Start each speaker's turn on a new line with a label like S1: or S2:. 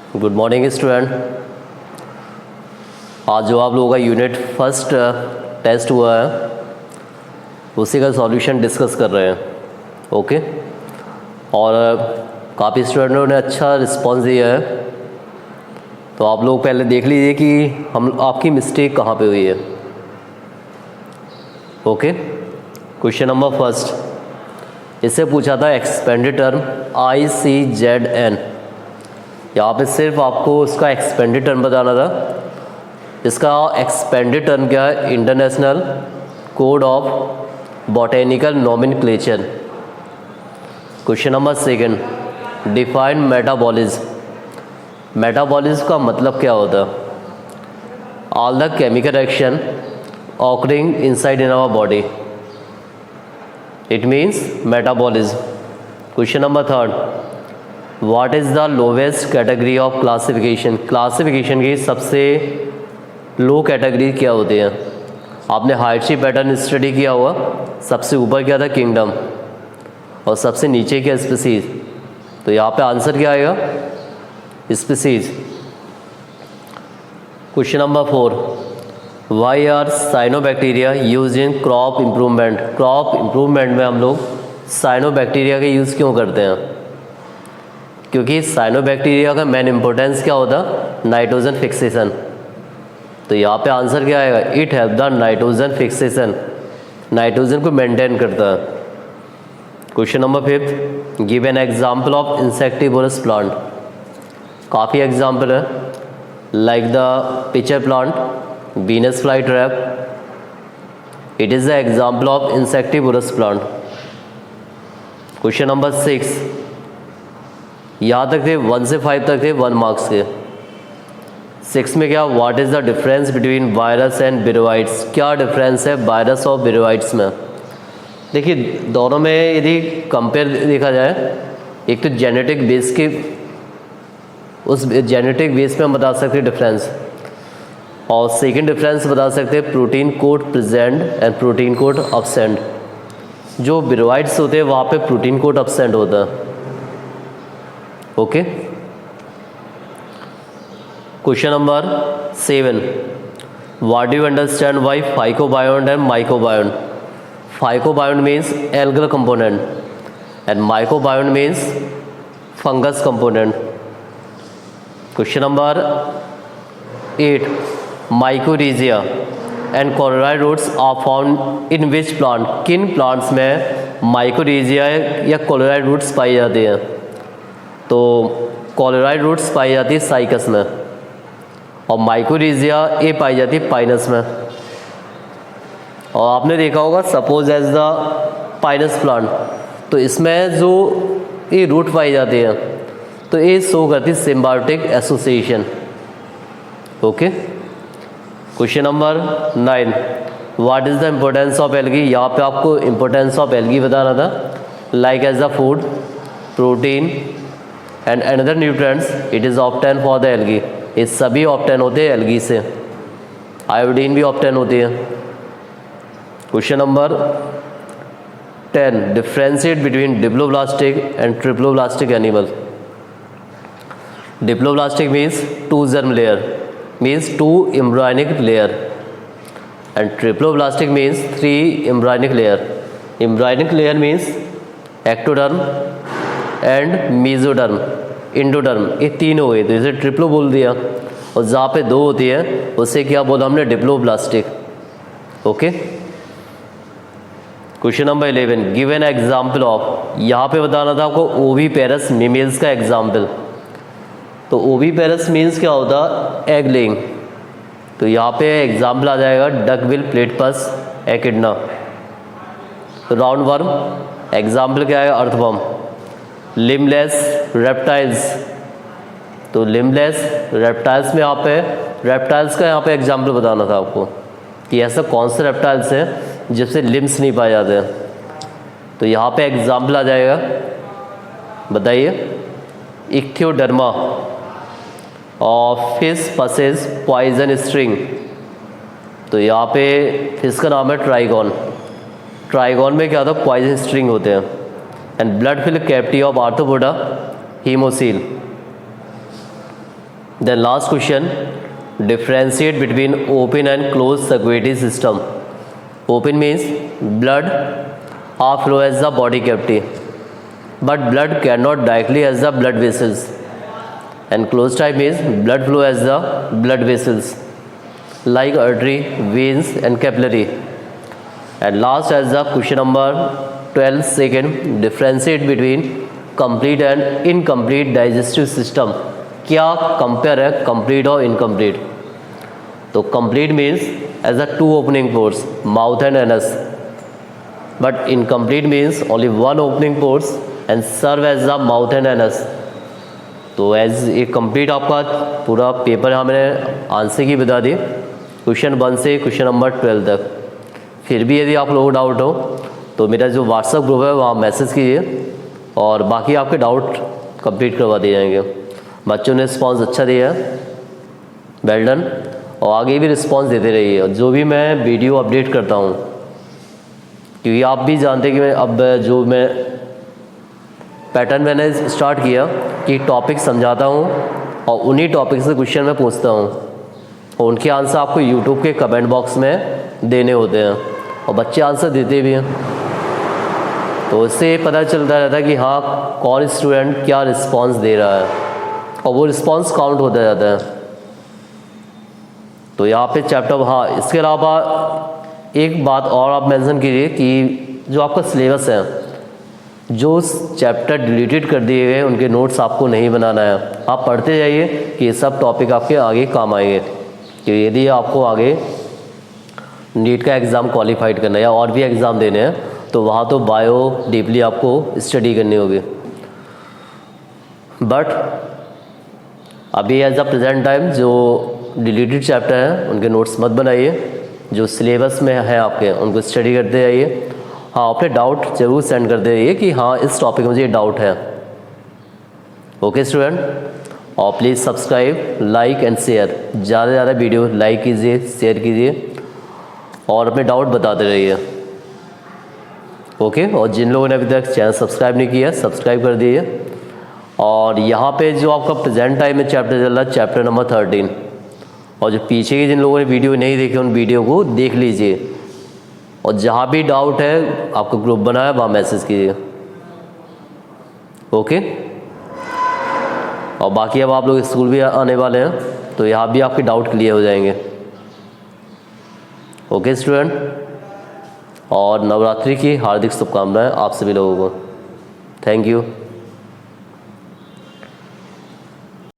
S1: Good morning student. आज जो आप लोगों का यूनिट फर्स्ट टेस्ट हुआ है उसी का सॉल्यूशन डिस्कस कर रहे हैं। ओके, और काफ़ी स्टूडेंटों ने अच्छा रिस्पांस दिया है, तो आप लोग पहले देख लीजिए कि आपकी मिस्टेक कहाँ पे हुई है। ओके, क्वेश्चन नंबर फर्स्ट, इससे पूछा था एक्सपेंडेड टर्म ICZN। यहाँ पे सिर्फ आपको उसका एक्सपेंडेड टर्म बताना था। इसका एक्सपेंडेड टर्म क्या है? International code of botanical nomenclature. Question number second, define metabolism. Metabolism का मतलब क्या होता है? All the chemical action occurring inside in our body, it means metabolism. Question number third, what is the lowest category of classification. Classification की सबसे लो category क्या होती है? आपने हायरशी पैटर्न स्टडी किया हुआ, सबसे ऊपर क्या था? किंगडम, और सबसे नीचे क्या? स्पीसीज। तो यहाँ पे आंसर क्या आएगा? Species. Question number four, why are cyanobacteria use in crop improvement. Crop improvement में हम लोग साइनोबैक्टीरिया का यूज़ क्यों करते हैं? क्योंकि साइनोबैक्टीरिया का मेन इंपॉर्टेंस क्या होता? Nitrogen fixation. तो यहाँ पे आंसर क्या आएगा? It help the nitrogen fixation, nitrogen को मेंटेन करता है। Question number fifth, give an example of insectivorous plant. काफ़ी एग्जांपल है, like the pitcher plant, Venus fly trap, it is the example of insectivorous plant. Question number six, यहाँ तक थे 1 से 5 तक थे 1 मार्क्स के। 6 में क्या? What is the difference between virus and viroids. क्या डिफरेंस है वायरस और विरोइड्स में? देखिए, दोनों में यदि कंपेयर देखा जाए, एक तो जेनेटिक बेस के, उस जेनेटिक बेस पे हम बता सकते हैं डिफरेंस, और सेकेंड डिफरेंस बता सकते हैं protein code present and protein code absent. जो विरोइड्स होते हैं वहाँ पे प्रोटीन कोड अब्सेंट होता है। Okay, question number 7, what do you understand by phycobiont and mycobiont. Phycobiont means algal component and mycobiont means fungus component. Question number 8, mycorrhiza and coralloid roots are found in which plant. किन plants में mycorrhiza या coralloid roots पाई जाती हैं? तो coralloid roots पाई जाती है cycas में, और माइकोरिजिया ये पाई जाती है पाइनस में। और आपने देखा होगा, suppose as the pinus plant, तो इसमें जो ये रूट पाई जाती है तो ये शो करती है symbiotic association. Okay, question number 9, what is the importance of algae. यहाँ पे आपको इम्पोर्टेंस ऑफ एल्गी बताना था, like as the food, protein and another nutrients, it is obtain for the algae. ये सभी ऑब्टेन होते हैं एल्गी से, आयोडीन भी ऑब्टेन होती है। Question number 10, differentiate between diploblastic and triploblastic animal. Diploblastic means 2 germ layer, means 2 embryonic layer, and triploblastic means 3 embryonic layer. Embryonic layer means ectoderm and mesoderm, endoderm, ये 3 हो गए, तो इसे ट्रिप्लो बोल दिया। और जहाँ पे 2 होती है उसे क्या बोला हमने? Diploblastic. Okay, question number 11, give an example of. यहाँ पे बताना था आपको ओविपेरस मीमेल्स का एग्जाम्पल। तो ओविपेरस मीन्स क्या होता? Egg laying. तो यहाँ पे एग्जाम्पल आ जाएगा duckbill platypus echidna. Round worm, example क्या है? अर्थवर्म। लिम्बलेस रेप्टाइल्स, तो लिम्बलेस रेप्टाइल्स में यहाँ पे रेप्टाइल्स का यहाँ पे एग्जाम्पल बताना था आपको कि ऐसा कौन से रेप्टाइल्स हैं जिससे लिम्स नहीं पाए जाते हैं। तो यहाँ पे एग्जाम्पल आ जाएगा, बताइए। इक्थियोडर्मा और फिश पसेस पॉइजन स्ट्रिंग। तो यहाँ पे फिश का नाम है ट्राइगॉन। ट्राइगॉन में क्या होता है? पॉइजन स्ट्रिंग होते हैं। And blood filled cavity of arthropoda haemocoel. Then last question, differentiate between open and closed circulatory system. Open means blood flow as the body cavity, but blood cannot directly as the blood vessels. And closed type means blood flow as the blood vessels like artery, veins and capillary. And last as the question number 12, second, differentiate between complete and incomplete digestive system. क्या compare है complete और incomplete? तो complete means as a 2 opening pores, mouth and anus, but incomplete means only 1 opening pores and serve as the mouth and anus. तो as a complete आपका पूरा paper यहाँ मैंने answer की बता दी, क्वेश्चन 1 से क्वेश्चन नंबर 12 तक. फिर भी यदि आप लोगों को डाउट हो तो मेरा जो व्हाट्सअप ग्रुप है वहाँ मैसेज कीजिए और बाकी आपके डाउट कंप्लीट करवा दिए जाएंगे. बच्चों ने रिस्पॉन्स अच्छा दिया है, वेल डन, और आगे भी रिस्पॉन्स देते रहिए. और जो भी मैं वीडियो अपडेट करता हूँ, क्योंकि आप भी जानते हैं कि मैं अब जो मैं पैटर्न मैंने स्टार्ट किया कि टॉपिक समझाता हूँ और उन्हीं टॉपिक से क्वेश्चन मैं पूछता हूँ और उनके आंसर आपको यूट्यूब के कमेंट बॉक्स में देने होते हैं और बच्चे आंसर देते भी हैं. तो इससे पता चलता रहता है कि हाँ कौन स्टूडेंट क्या रिस्पॉन्स दे रहा है और वो रिस्पॉन्स काउंट होता जाता है. तो यहाँ पे चैप्टर, हाँ इसके अलावा एक बात और आप मेंशन कीजिए कि जो आपका सिलेबस है, जो चैप्टर डिलीटेड कर दिए गए उनके नोट्स आपको नहीं बनाना है. आप पढ़ते जाइए कि ये सब टॉपिक आपके आगे काम आएंगे. कि यदि आपको आगे नीट का एग्ज़ाम क्वालिफाइड करना है या और भी एग्ज़ाम देने हैं तो वहाँ तो बायो डीपली आपको स्टडी करनी होगी. बट अभी एज अ प्रेजेंट टाइम जो डिलीटेड चैप्टर हैं उनके नोट्स मत बनाइए, जो सिलेबस में है आपके उनको स्टडी करते जाइए. हाँ अपने डाउट ज़रूर सेंड करते रहिए कि हाँ इस टॉपिक में मुझे ये डाउट है. ओके स्टूडेंट, और please subscribe, like and share. ज़्यादा से ज़्यादा वीडियो लाइक कीजिए, शेयर कीजिए और अपने डाउट बताते रहिए. ओके, और जिन लोगों ने अभी तक चैनल सब्सक्राइब नहीं किया सब्सक्राइब कर दीजिए. और यहाँ पे जो आपका प्रेजेंट टाइम में चैप्टर चल रहा है चैप्टर नंबर 13, और जो पीछे के जिन लोगों ने वीडियो नहीं देखे उन वीडियो को देख लीजिए. और जहाँ भी डाउट है आपका ग्रुप बना है वहाँ मैसेज कीजिए. ओके, और बाकी अब आप लोग स्कूल भी आने वाले हैं तो यहाँ भी आपके डाउट क्लियर हो जाएंगे. ओके स्टूडेंट, और नवरात्रि की हार्दिक शुभकामनाएं आप सभी लोगों को. Thank you.